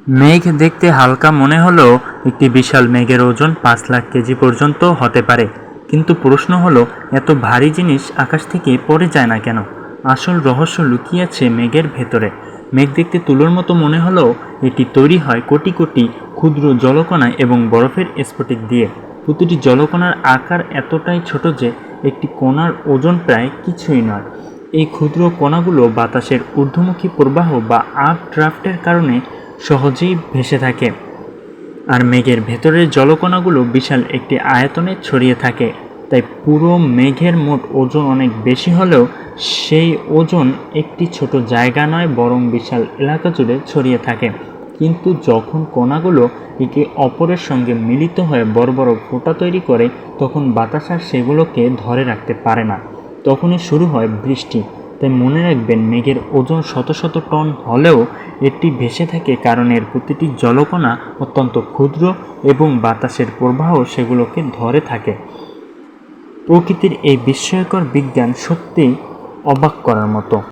মেঘ দেখতে হালকা মনে হলেও একটি বিশাল মেঘের ওজন 5 লাখ কেজি পর্যন্ত হতে পারে। কিন্তু প্রশ্ন হলো, এত ভারী জিনিস আকাশ থেকে পড়ে যায় না কেন? আসল রহস্য লুকিয়ে আছে মেঘের ভেতরে। মেঘ দেখতে তুলোর মতো মনে হলেও এটি তৈরি হয় কোটি কোটি ক্ষুদ্র জলকণা এবং বরফের স্ফটিক দিয়ে। প্রতিটি জলকণার আকার এতটাই ছোট যে একটি কণার ওজন প্রায় কিছুই নয়। এই ক্ষুদ্র কণাগুলো বাতাসের ঊর্ধ্বমুখী প্রবাহ বা আপড্রাফটের কারণে সহজেই ভেসে থাকে, আর মেঘের ভেতরের জলকণাগুলো বিশাল একটি আয়তনে ছড়িয়ে থাকে। তাই পুরো মেঘের মোট ওজন অনেক বেশি হলেও সেই ওজন একটি ছোট জায়গা নয়, বরং বিশাল এলাকা জুড়ে ছড়িয়ে থাকে। কিন্তু যখন কণাগুলো একে অপরের সঙ্গে মিলিত হয়ে বড় বড় ফোঁটা তৈরি করে, তখন বাতাস আর সেগুলোকে ধরে রাখতে পারে না। তখনই শুরু হয় বৃষ্টি। তাই মনে রাখবেন, মেঘের ওজন শত শত টন হলেও এটি ভেসে থাকে কারণ এর প্রতিটি জলকণা অত্যন্ত ক্ষুদ্র এবং বাতাসের প্রবাহ সেগুলোকে ধরে থাকে। প্রকৃতির এই বিস্ময়কর বিজ্ঞান সত্যিই অবাক করার মতো।